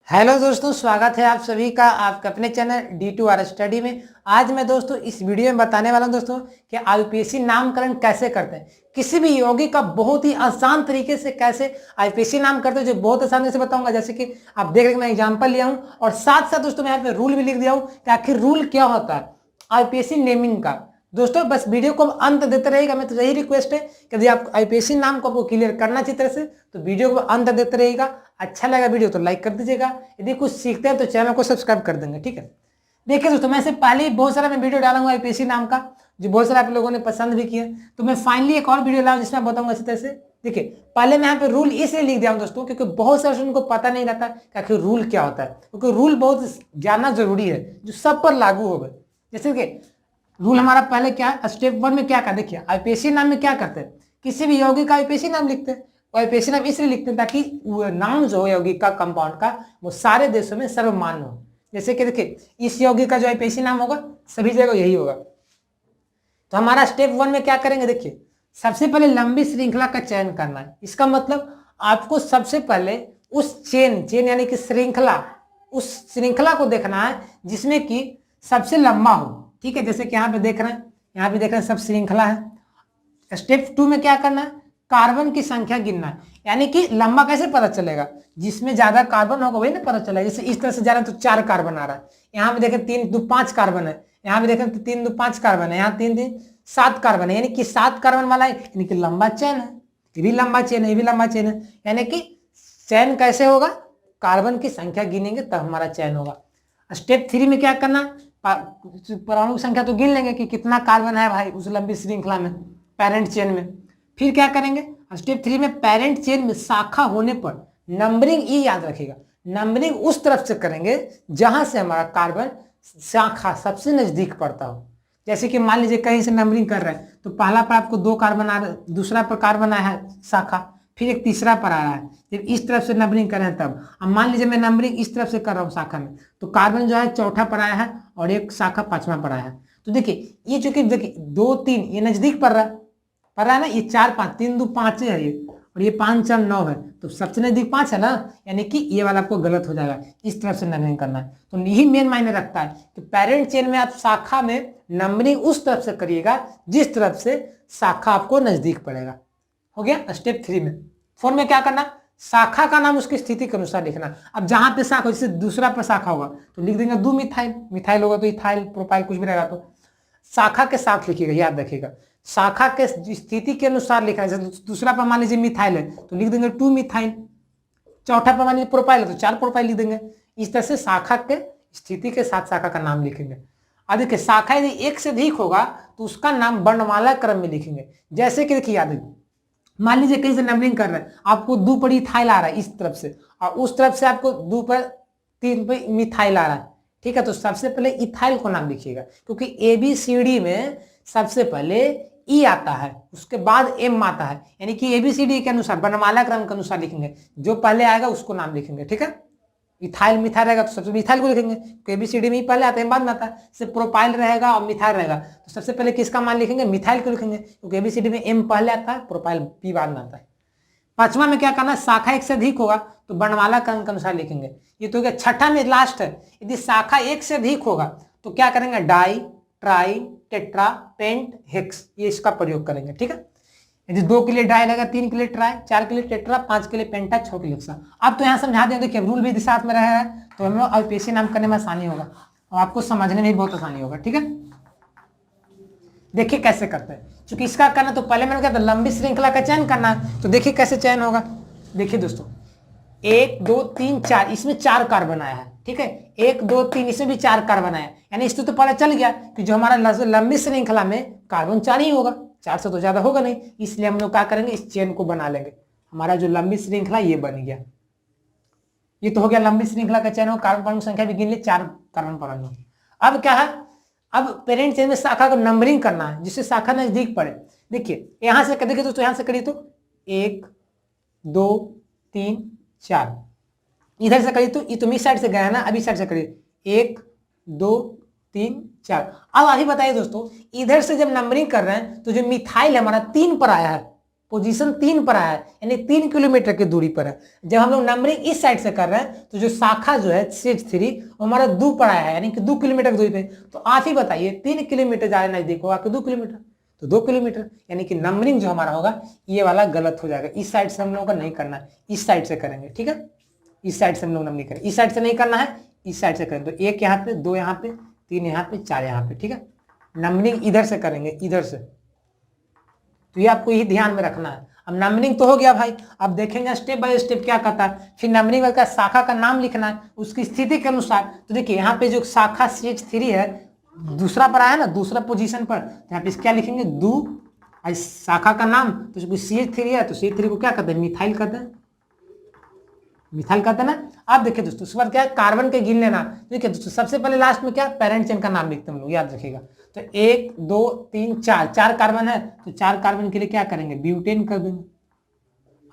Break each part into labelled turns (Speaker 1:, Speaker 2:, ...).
Speaker 1: Hello दोस्तों, स्वागत है आप सभी का आपके अपने चैनल D2R स्टडी में। आज मैं दोस्तों इस वीडियो में बताने वाला हूं दोस्तों कि आईपीएससी नामकरण कैसे करते हैं। किसी भी योगी का बहुत ही आसान तरीके से कैसे आईपीएससी नाम करते हैं, जो बहुत आसान तरीके से बताऊंगा। जैसे कि आप देख रहे हैं मैं एग्जाम्पल लिया हूं और साथ साथ दोस्तों मैं यहाँ पे रूल भी लिख दिया हूँ कि आखिर रूल क्या होता है आईपीएससी नेमिंग का। दोस्तों बस वीडियो को अंत देते रहेगा। मैं तो यही रिक्वेस्ट है कि यदि आप आईपीएससी नाम को आपको क्लियर करना अच्छी तरह से तो वीडियो को अंत देते रहेगा। अच्छा लगा वीडियो तो लाइक कर दीजिएगा, यदि कुछ सीखते हैं तो चैनल को सब्सक्राइब कर देंगे। ठीक है, देखिए दोस्तों मैं से पहले ही बहुत सारा मैं वीडियो डाला हूँ आईपीएससी नाम का, जो बहुत सारे आप लोगों ने पसंद भी किया। तो मैं फाइनली एक और वीडियो लाऊं जिसमें बताऊंगा इसी तरह से। देखिए पहले मैं यहाँ पे रूल इसलिए लिख दिया हूँ दोस्तों क्योंकि बहुत सारे उनको पता नहीं रहता कि आखिर रूल क्या होता है, क्योंकि रूल बहुत जानना जरूरी है जो सब पर लागू होगा। जैसे कि रूल हमारा पहले क्या है, स्टेप 1 में क्या कर, देखिए आईपीएससी नाम में क्या करते हैं, किसी भी यौगिक का आईपीएससी नाम लिखते हैं। आईपीएससी नाम इसलिए लिखते हैं ताकि नाम जो है यौगिक का कंपाउंड का वो सारे देशों में सर्वमान्य हो। जैसे कि देखिए इस यौगिक का जो आईपीएससी नाम होगा सभी जगह यही होगा। तो हमारा स्टेप 1 में क्या करेंगे, देखिए सबसे पहले लंबी श्रृंखला का चयन करना है। इसका मतलब आपको सबसे पहले उस चेन यानी कि श्रृंखला, उस श्रृंखला को देखना है जिसमें कि सबसे लंबा हो। ठीक है, जैसे कि यहाँ पे देख रहे हैं, यहाँ पे देख रहे हैं सब श्रृंखला है। स्टेप 2 में क्या करना है, कार्बन की संख्या गिनना है। यानी कि लंबा कैसे पता चलेगा, जिसमें ज्यादा कार्बन होगा वही ना पता चलेगा। जैसे इस तरह से जा रहा है तो 4 कार्बन आ रहा है, यहाँ पे देखें 3 2 5 कार्बन है, यहाँ पे देखें तो 3 2 5 कार्बन है, यहाँ 3 3 7 कार्बन है, यानी कि 7 कार्बन वाला है, यानी कि लंबा चेन है। ये भी लंबा चेन है, ये भी लंबा चेन है। यानी कि चयन कैसे होगा, कार्बन की संख्या गिनेंगे तब हमारा चयन होगा। स्टेप 3 में क्या करना, परमाणु संख्या तो गिन लेंगे कि कितना कार्बन है भाई उस लंबी श्रृंखला में, पेरेंट चेन में। फिर क्या करेंगे, स्टेप 3 में पेरेंट चेन में शाखा होने पर नंबरिंग ये याद रखिएगा, नंबरिंग उस तरफ से करेंगे जहां से हमारा कार्बन शाखा सबसे नजदीक पड़ता हो। जैसे कि मान लीजिए कहीं से नंबरिंग कर रहे हैं तो पहला पर आपको 2 कार्बन आ रहा है, दूसरा पर कार्बन आया है शाखा, फिर एक तीसरा पर आ रहा है। जब इस तरफ से नंबरिंग कर रहे हैं तब अब मान लीजिए मैं नंबरिंग इस तरफ से कर रहा हूँ शाखा में, तो कार्बन जो है चौथा पर आया है और एक शाखा 5वां पर आया है। तो देखिए ये चूंकि देखिए 2 3 ये नजदीक पड़ रहा है ना, ये 4 5 3 2 5 है ये, और ये 5 4 9 है, तो सबसे नजदीक 5 है ना, यानी कि ये वाला आपको गलत हो जाएगा, इस तरफ से नंबरिंग करना है। तो यही मेन मायने रखता है कि पेरेंट चेन में आप शाखा में नंबरिंग उस तरफ से करिएगा जिस तरफ से शाखा आपको नजदीक पड़ेगा। हो गया स्टेप 3 में। 4 में क्या करना, शाखा का नाम उसकी स्थिति के अनुसार लिखना। अब जहां पे शाखा, जैसे दूसरा पर शाखा होगा तो लिख देंगे 2 मिथाइल, मिथाइल होगा तो इथाइल प्रोपाइल कुछ भी रहेगा, तो शाखा के साथ लिखिएगा, याद रखिएगा शाखा के स्थिति के अनुसार लिखना है। जैसे दूसरा पर मान लीजिए मिथाइल है तो लिख देंगे 2 मिथाइल, चौथा पर मान लीजिए प्रोपाइल है तो 4 प्रोपाइल लिख देंगे। इस तरह से शाखा के स्थिति के साथ शाखा का नाम लिखेंगे। अब देखिए शाखा यदि एक से अधिक होगा तो उसका नाम वर्णमाला क्रम में लिखेंगे। जैसे कि देखिए याद है, मान लीजिए कहीं से नंबरिंग कर रहे हैं, आपको 2 पर इथाइल आ रहा है इस तरफ से, और उस तरफ से आपको 2 पर 3 पर मिथाइल आ रहा है। ठीक है, तो सबसे पहले इथाइल को नाम लिखिएगा, क्योंकि ABCD में सबसे पहले ई आता है उसके बाद एम आता है, यानी कि ABCD के अनुसार वर्णमाला क्रम के अनुसार लिखेंगे, जो पहले आएगा उसको नाम लिखेंगे। ठीक है, इथाइल मिथाइल रहेगा तो सबसे मिथाइल को लिखेंगे, ABCD में ही पहले आता है बाद में आता है। जैसे प्रोपाइल रहेगा और मिथाइल रहेगा तो सबसे पहले किसका मान लिखेंगे, मिथाइल को लिखेंगे, क्योंकि ABCD में M पहले आता है, प्रोपाइल P बाद में आता है। 5वां में क्या करना, शाखा एक से अधिक होगा तो वर्णमाला क्रम के अनुसार लिखेंगे। ये तो हो गया। 6ठा में लास्ट है, यदि शाखा एक से अधिक होगा तो क्या करेंगे, di tri tetra paint hex, ये इसका प्रयोग करेंगे। ठीक है, यदि 2 के लिए डाई लगेगा, 3 के लिए ट्राई, 4 के लिए टेट्रा, 5 के लिए पेंटा, 6 के लिए हेक्सा। अब तो यहाँ समझा दें, देखिए रूल भी साथ में रहा है तो हमें आईपीएससी नाम करने में आसानी होगा और आपको समझने में भी बहुत आसानी होगा। ठीक है, देखिए कैसे करते हैं। क्योंकि इसका करना तो पहले मैंने कहा था लंबी श्रृंखला का चयन करना है, तो देखिए कैसे चयन होगा। देखिए दोस्तों 1 2 3 4, इसमें 4 कार्बन आया है। ठीक है, 1 2 3 इसमें भी 4 कार्बन आया, यानी इससे तो पता चल गया कि जो हमारा लंबी श्रृंखला में कार्बन 4 ही होगा, 4 से तो ज्यादा होगा नहीं। इसलिए हम लोग क्या करेंगे, इस चेन को बना लेंगे। हमारा जो लंबी श्रृंखला ये बन गया, ये तो हो गया लंबी श्रृंखला का चयन हो। कार्बन परमाणु संख्या भी गिन ले, 4 कार्बन परमाणु। अब क्या है, अब पेरेंट चेन में शाखा को नंबरिंग करना है जिससे शाखा नजदीक पड़े। देखिए यहां से देखिए दोस्तों, यहां से करिए तो 1 2 3 4, इधर से करिए तो ये तो इस साइड से गया है ना, अभी साइड से करिए 1 2 3 4। अब अभी बताइए दोस्तों, इधर से जब नंबरिंग कर रहे हैं तो जो मिथाइल हमारा 3 पर आया है, पोजीशन 3 पर आया है, यानी 3 किलोमीटर की दूरी पर है। जब हम लोग नंबरिंग इस साइड से कर रहे हैं तो जो शाखा जो है CH3 वो हमारा 2 पर आया है, यानी कि 2 किलोमीटर की दूरी पे। तो आप ही बताइए 3 किलोमीटर ज्यादा नजदीक होगा कि 2 किलोमीटर, तो 2 किलोमीटर, यानी कि नंबरिंग जो हमारा होगा ये वाला गलत हो जाएगा। इस साइड से हम लोगों का नहीं करना है, इस साइड से करेंगे, ठीक है। इस साइड से हम लोग नंबरिंग करें, इस साइड से नहीं करना है, इस साइड से करें। तो 1 यहाँ पे, 2 यहाँ पे, 3 यहाँ पे, 4 यहाँ पे, ठीक है। नंबरिंग इधर से करेंगे, इधर से। तो ये आपको यही ध्यान में रखना है। अब नंबरिंग तो हो गया भाई, अब देखेंगे स्टेप बाय स्टेप क्या करता है। फिर नंबरिंग का शाखा का नाम लिखना है उसकी स्थिति के अनुसार। तो देखिए यहाँ पे जो शाखा CH3 है दूसरा पर आया ना, दूसरा पोजीशन पर, तो यहाँ पे क्या लिखेंगे, 2 शाखा का नाम। तो CH3 है तो CH3 को क्या कहते हैं, मिथाइल कहते हैं, मिथाइल कहते हैं ना। अब देखिए दोस्तों उसके बाद क्या है, कार्बन के गिन लेना। देखिए दोस्तों सबसे पहले लास्ट में क्या, पेरेंट चेन का नाम लिखते हैं हम लोग, याद रखिएगा। तो 1 2 3 4, 4 कार्बन है तो 4 कार्बन के लिए क्या करेंगे, ब्यूटेन कर देंगे।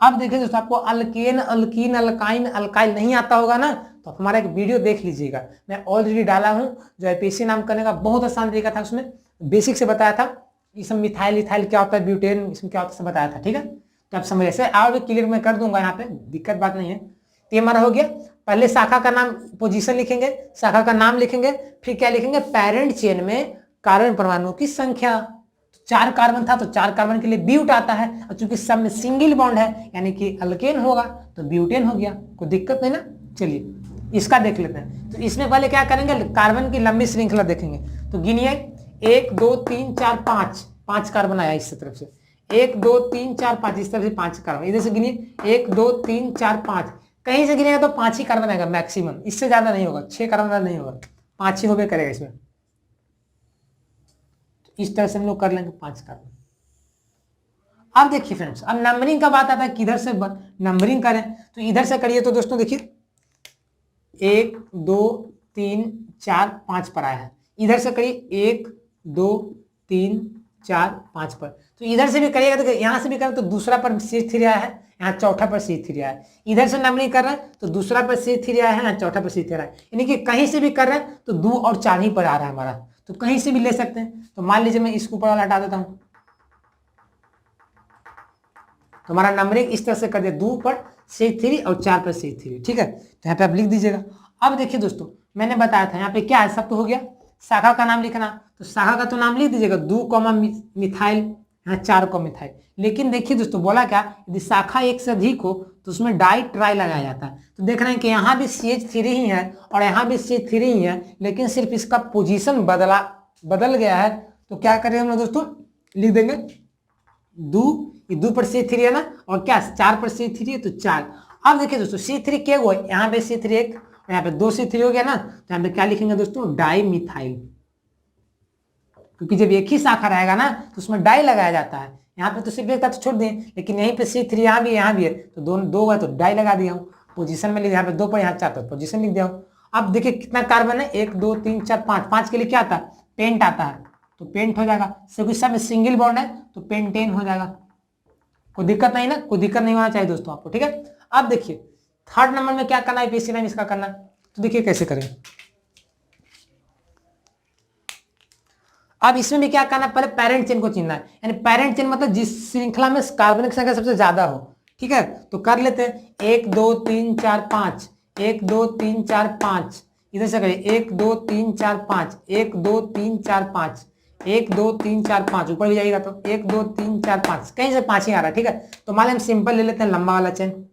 Speaker 1: अब देखिए दोस्तों आपको अल्केन, अल्कीन, अल्काइन, अल्काइल नहीं आता होगा ना, तो हमारा एक वीडियो देख लीजिएगा, मैं ऑलरेडी डाला हूं, जो IPSC नाम करने का बहुत आसान तरीका था, उसमें बेसिक से बताया था। इसमें मिथाइल, इथाइल क्या होता है, ब्यूटेन इसमें क्या होता है, बताया था, ठीक है। तो आप समझ ऐसे और भी क्लियर मैं कर दूंगा, यहाँ पे दिक्कत बात नहीं है। तो ये हमारा हो गया, पहले शाखा का नाम, पोजीशन लिखेंगे, शाखा का नाम लिखेंगे, फिर क्या लिखेंगे, पेरेंट चेन में कार्बन परमाणुओं की संख्या। 4 कार्बन था तो 4 कार्बन के लिए ब्यूट आता है, और चूंकि सब में सिंगल बॉन्ड है यानी कि अल्केन होगा तो ब्यूटेन हो गया, कोई दिक्कत नहीं ना। चलिए इसका देख लेते हैं। तो इसमें पहले क्या करेंगे, कार्बन की लंबी श्रृंखला देखेंगे। तो गिनिए 1 2 3 4 5, 5 कार्बन आया इस तरफ से, 1 2 3 4 5, इस तरफ से 5 कार्बन, इधर से गिनिए 1 2 3 4 5, कहीं से गिनेगा तो 5 ही कार्बन आएगा मैक्सिमम, इससे ज्यादा नहीं होगा, 6 कार्बन नहीं होगा, 5 ही होबे करेगा इसमें। इस तरह से हम लोग कर लेंगे 5 कार्बन। अब देखिए फ्रेंड्स, अब नंबरिंग का बात आता है किधर से नंबरिंग करें, तो इधर से करिए। तो दोस्तों देखिए 1 2 3 4 5 पर आया है, इधर से करिए 1 2 3 4 5 पर। तो इधर से भी करिएगा, तो यहाँ से भी करें तो दूसरा पर CH3 आया है, यहाँ चौथा पर CH3 आया है। इधर से नंबरिंग कर रहे हैं तो दूसरा पर CH3 आया है, यहाँ चौथा पर CH3 आया है, यानी कि कहीं से भी कर रहे हैं तो 2 और 4 ही पर आ रहा है हमारा, तो कहीं से भी ले सकते हैं। तो मान लीजिए मैं इसको ऊपर वाला हटा देता हूं, तो हमारा नंबरिंग इस तरह से कर दिया, 2 पर CH3 और 4 पर CH3, ठीक है। तो यहाँ पे आप लिख दीजिएगा। अब देखिए दोस्तों मैंने बताया था यहाँ पे क्या है, सब तो हो गया, शाखा का नाम लिखना। तो शाखा का तो नाम लिख दीजिएगा, 2 मिथाइल, यहाँ 4 मिथाइल। लेकिन देखिए दोस्तों बोला क्या, यदि शाखा एक से अधिक हो तो उसमें डाई ट्राई लगाया जाता है। तो देख रहे हैं कि यहाँ भी CH3 ही है और यहाँ भी CH3 ही है, लेकिन सिर्फ इसका पोजीशन बदल गया है। तो क्या करेंगे हम लोग दोस्तों, लिख देंगे 2 पर CH3 है ना, और क्या 4 पर CH3 है तो 4। अब देखिए दोस्तों C3 क्या हुआ, यहाँ पे C3 1 और यहाँ पे 2 C3 हो गया ना, तो यहाँ पे क्या लिखेंगे दोस्तों, डाई मिथाइल, क्योंकि जब एक ही शाखा रहेगा ना तो उसमें डाई लगाया जाता है। यहाँ पे तो सिर्फ एक था तो छोड़ दिए, लेकिन यहीं पे C3 यहाँ भी है, तो दोनों 2 है तो डाई लगा दिया हूँ, पोजीशन में लिख, यहाँ पे 2 पर, यहाँ 4 पर, पोजीशन लिख दिया हूँ। अब देखिए कितना कार्बन है, 1 2 3 4 5, 5 के लिए क्या आता है, पेंट आता है, तो पेंट हो जाएगा। क्योंकि सब सिंगल बॉन्ड है तो पेंटेन हो जाएगा, कोई दिक्कत नहीं ना, कोई दिक्कत नहीं होना चाहिए दोस्तों आपको, ठीक है। अब देखिए थर्ड नंबर में क्या करना है, IPSC में इसका करना है। तो देखिए कैसे करें, अब इसमें भी क्या करना है, पहले पेरेंट चेन को चुनना है, यानी पेरेंट चेन मतलब जिस श्रृंखला में कार्बन की संख्या सबसे ज्यादा हो, ठीक है। तो कर लेते हैं 1 2 3 4 5, 1 2 3 4 5, इधर से करिए 1 2 3 4 5, 1 2 3 4 5, 1 2 3 4 5, ऊपर भी जाइएगा तो 1 2 3 4 5, कहीं से 5 ही आ रहा है, ठीक है। तो मान लें हम सिंपल ले लेते हैं लंबा वाला चेन।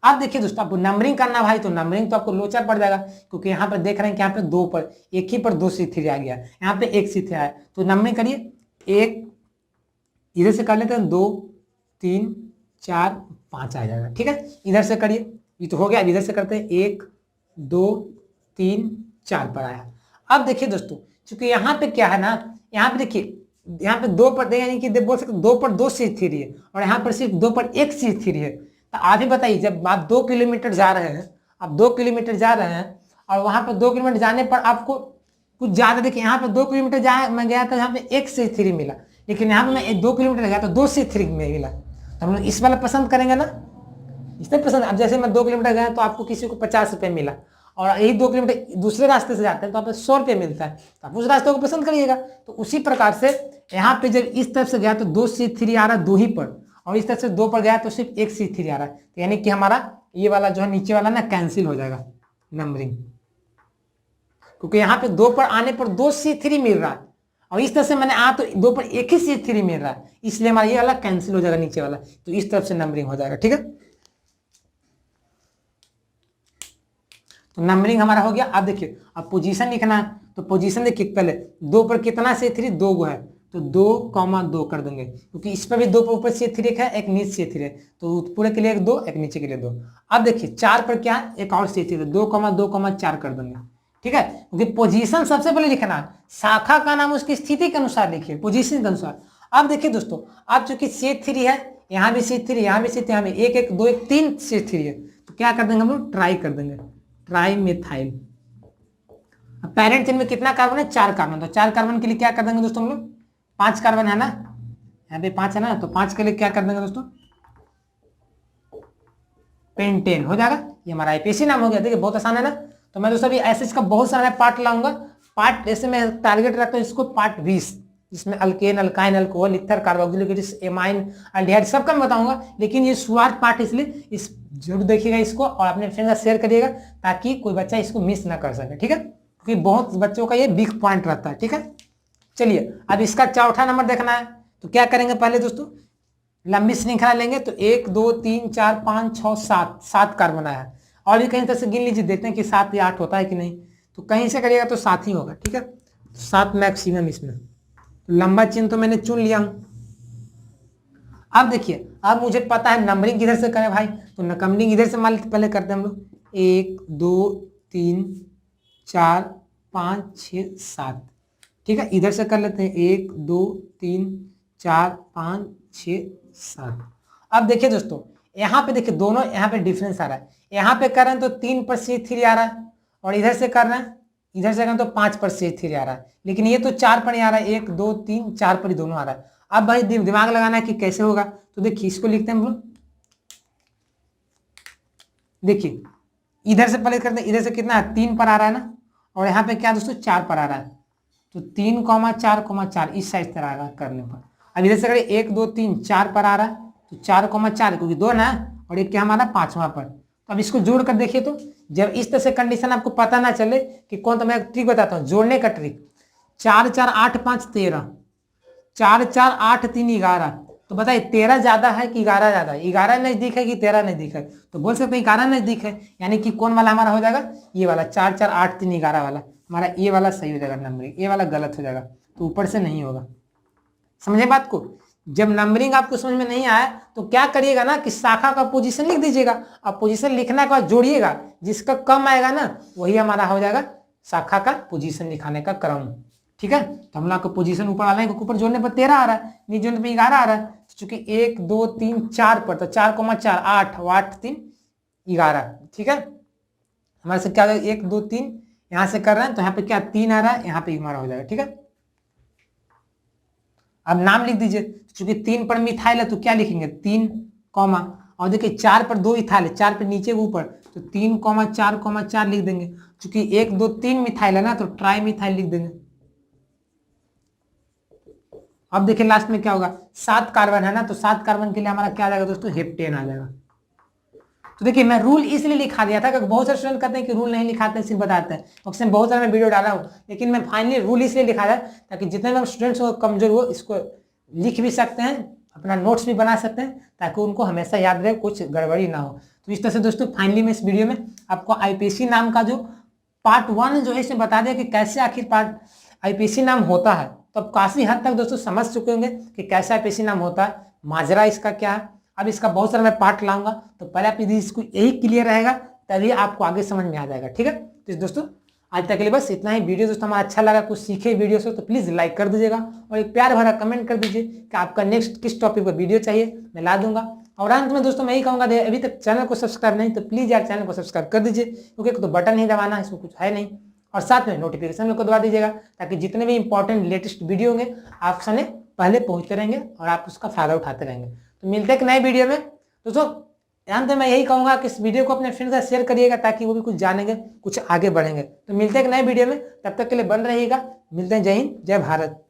Speaker 1: अब देखिए दोस्तों आपको नंबरिंग करना भाई, तो नंबरिंग तो आपको लोचा पड़ जाएगा, क्योंकि यहाँ पर देख रहे हैं कि यहाँ पे 2 पर, एक ही पर 2 C3 आ गया, यहाँ पे 1 C3 आया। तो नंबरिंग करिए, 1 इधर से कर लेते हैं, 2 3 4 5 आ जाएगा, ठीक है। इधर से करिए, ये तो हो गया। इधर से करते हैं 1 2 3 4 पर आया। अब देखिए दोस्तों चूंकि यहाँ पे क्या है ना, यहाँ पे देखिए, यहाँ पे 2 पर, यानी कि बोल सकते 2 पर 2 C3 है, और यहाँ पर सिर्फ 2 पर 1 C3 है। तो आप ही बताइए, जब आप 2 किलोमीटर जा रहे हैं, आप 2 किलोमीटर जा रहे हैं और वहां पर 2 किलोमीटर जाने पर आपको कुछ ज्यादा, देखिए यहाँ पे 2 किलोमीटर मैं गया था, यहाँ पे 1 C3 मिला, लेकिन यहाँ पे मैं 2 किलोमीटर गया तो 2 C3 में मिला। तो हम लोग इस वाला पसंद करेंगे ना, इसमें पसंद। अब जैसे मैं 2 किलोमीटर गया तो आपको किसी को 50 रुपये मिला, और यही 2 किलोमीटर दूसरे रास्ते से जाते हैं तो आप 100 रुपये मिलता है, तो आप उस रास्ते को पसंद करिएगा। तो उसी प्रकार से यहाँ पे जब इस तरफ से गया तो 2 C3 आ रहा 2 ही पर, और इस तरफ से 2 पर गया तो सिर्फ 1 C3 आ रहा है, तो यानी कि हमारा ये वाला जो है नीचे वाला ना कैंसिल हो जाएगा नंबरिंग, क्योंकि यहाँ पे 2 पर आने पर 2 C3 मिल रहा है, और इस तरह से मैंने तो 2 पर 1 ही C3 मिल रहा है, इसलिए हमारा ये वाला कैंसिल हो जाएगा नीचे वाला, तो इस तरफ से नंबरिंग हो जाएगा। ठीक है, तो नंबरिंग हमारा हो गया। अब देखिए अब पोजीशन लिखना है, तो पोजीशन देखिए पहले 2 पर कितना C3 2 गो है, तो 2,2 कर देंगे, क्योंकि इस पर भी 2 पर ऊपर C3 है, एक नीचे C3 है, तो पूरे के लिए 1 2, एक नीचे के लिए 2। अब देखिए 4 पर क्या है, एक और C3 है, 2,2,4 कर देंगे। ठीक है, क्योंकि पोजीशन सबसे पहले लिखना है, शाखा का नाम उसकी स्थिति के अनुसार लिखिए, पोजीशन के अनुसार। अब देखिए दोस्तों, अब चूंकि C3 है, यहाँ भी C3, यहाँ भी C3, यहाँ भी 1 1 2 1 3 C3 है, तो क्या कर देंगे हम लोग, ट्राई कर देंगे, ट्राई मिथाइल। अब पेरेंट चेन में कितना कार्बन है, 4 कार्बन, तो 4 कार्बन के लिए क्या कर देंगे दोस्तों हम लोग, 5 कार्बन है ना, यहाँ पे 5 है ना, तो 5 के लिए क्या कर देंगे दोस्तों, पेंटेन हो जाएगा। ये हमारा आईपीसी नाम हो गया। देखिए बहुत आसान है ना। तो मैं दोस्तों अभी ऐसे इसका बहुत सारा पार्ट लाऊंगा, पार्ट ऐसे मैं टारगेट रखता हूँ इसको पार्ट 20, जिसमें alkane, alkyne, alcohol, ether, carboxylic acid, amine, aldehyde सबका मैं बताऊंगा, लेकिन ये शुरुआत पार्ट इसलिए इस जरूर देखिएगा इसको और अपने फ्रेंड का शेयर करिएगा, ताकि कोई बच्चा इसको मिस ना कर सके। ठीक है, क्योंकि बहुत बच्चों का ये बिग पॉइंट रहता है। ठीक है, चलिए अब इसका चौथा नंबर देखना है, तो क्या करेंगे पहले दोस्तों, लंबी श्रृंखला लेंगे, तो 1 2 3 4 5 6 7 7 कार्बन आया है, और भी कहीं तरह से गिन लीजिए, देखते हैं कि 7 या 8 होता है कि नहीं, तो कहीं से करिएगा तो 7 ही होगा। ठीक है, तो 7 मैक्सिमम इसमें, लंबा चिन्ह तो मैंने चुन लिया हूं। अब देखिए अब मुझे पता है नंबरिंग किधर से करें भाई, तो नंबरिंग इधर से मान पहले करते हैं हम लोग, 1 2 3 4 5 6 7। ठीक है, इधर से कर लेते हैं 1 2 3 4 5 6 7। अब देखिए दोस्तों यहाँ पे देखिए दोनों यहाँ पे डिफरेंस आ रहा है, यहाँ पे कर रहे हैं तो 3 पर C3 आ रहा है, और इधर से कर रहे हैं, इधर से करें तो 5 पर C3 आ रहा है, लेकिन ये तो 4 पर ही आ रहा है, 1 2 3 4 पर ही दोनों आ रहा है। अब भाई दिमाग लगाना है कि कैसे होगा, तो देखिए इसको लिखते हैं हम लोग, देखिए इधर से पहले करते हैं, इधर से कितना है 3 पर आ रहा है ना, और यहाँ पे क्या दोस्तों 4 पर आ रहा है, तो 3 4 4 इस साइड से आ रहा है करने पर। अब इधर से करें 1 2 3 4 पर आ रहा है, तो 4 4 क्योंकि 2 ना, और एक क्या हमारा 5वां पर। तो अब इसको जोड़ कर देखिए, तो जब इस तरह से कंडीशन आपको पता ना चले कि कौन, तो मैं ट्रिक बताता हूँ जोड़ने का ट्रिक, 4 4 8 5 13, 4 4 8 3 11, तो बताइए 13 ज्यादा है कि 11 ज्यादा है, 11 नजदीक है कि 13 नजदीक है, तो बोल सकते हैं 11 नजदीक है, यानी कि कौन वाला हमारा हो जाएगा, ये वाला 4 4 8 3 11 वाला हमारा, ये वाला सही हो जाएगा नंबरिंग, ये वाला गलत हो जाएगा, तो ऊपर से नहीं होगा। समझे बात को। जब नंबरिंग आपको समझ में नहीं आया तो क्या करिएगा ना कि शाखा का पोजीशन लिख दीजिएगा, अब पोजीशन लिखने के बाद जोड़िएगा, जिसका कम आएगा ना वही हमारा हो जाएगा शाखा का पोजीशन लिखाने का क्रम। ठीक है, तो हम लोग का पोजीशन ऊपर वाला है, ऊपर जोड़ने पर 13 आ रहा है, नीचे जोड़ने पर 11 आ रहा है, चूंकि 1 2 3 4 पर, तो 4 4 8 8 3 11। ठीक है, हमारे से क्या हो जाएगा 1 2 3, यहाँ से कर रहे हैं तो यहाँ पे क्या 3 आ रहा है, यहाँ पे हमारा हो जाएगा। ठीक है, अब नाम लिख दीजिए, चूंकि 3 पर मिथाइल है तो क्या लिखेंगे 3 कॉमा, और देखिए 4 पर 2 इथाइल है, 4 पर नीचे ऊपर, तो 3 4 4 लिख देंगे, चूंकि 1 2 3 मिथाइल है ना, तो ट्राई मिथाइल लिख देंगे। अब देखिए लास्ट में क्या होगा, 7 कार्बन है ना, तो 7 कार्बन के लिए हमारा क्या आ जाएगा दोस्तों, हेप्टेन आ जाएगा। तो देखिए मैं रूल इसलिए लिखा दिया था, क्योंकि बहुत सारे स्टूडेंट कहते हैं कि रूल नहीं लिखाते सिर्फ बताते हैं, अक्सर बहुत सारे मैं वीडियो डाला हूँ, लेकिन मैं फाइनली रूल इसलिए लिखा था ताकि जितने भी स्टूडेंट्स हो कमजोर हो इसको लिख भी सकते हैं, अपना नोट्स भी बना सकते हैं, ताकि उनको हमेशा याद रहे, कुछ गड़बड़ी ना हो। तो इस तरह से दोस्तों फाइनली मैं इस वीडियो में आपको आईपीसी नाम का जो पार्ट 1 जो है इसमें बता दिया कि कैसे आखिर पार्ट आईपीसी नाम होता है, तो अब काफी हद तक दोस्तों समझ चुके होंगे कि कैसा आईपीसी नाम होता है, माजरा इसका क्या है। अब इसका बहुत सारा मैं पार्ट लाऊंगा, तो पहले आप यदि इसको यही क्लियर रहेगा तभी आपको आगे समझ में आ जाएगा। ठीक है, तो दोस्तों आज तक के लिए बस इतना ही। वीडियो दोस्तों हमारा अच्छा लगा, कुछ सीखे वीडियो से, तो प्लीज लाइक कर दीजिएगा और एक प्यार भरा कमेंट कर दीजिए कि आपका नेक्स्ट किस टॉपिक पर वीडियो चाहिए, मैं ला दूंगा। और अंत में दोस्तों मैं यही कहूँगा, अभी तक चैनल को सब्सक्राइब नहीं तो प्लीज यार चैनल को सब्सक्राइब कर दीजिए, क्योंकि तो बटन नहीं दबाना, इसमें कुछ है नहीं, और साथ में नोटिफिकेशन को दबा दीजिएगा, ताकि जितने भी इंपॉर्टेंट लेटेस्ट वीडियो होंगे आप सामने पहले पहुंचते रहेंगे और आप उसका फायदा उठाते रहेंगे। तो मिलते हैं एक नए वीडियो में दोस्तों, अंत में मैं यही कहूंगा कि इस वीडियो को अपने फ्रेंड के साथ शेयर करिएगा ताकि वो भी कुछ जानेंगे, कुछ आगे बढ़ेंगे। तो मिलते हैं एक नए वीडियो में, तब तक के लिए बन रहिएगा। मिलते हैं। जय हिंद, जय भारत।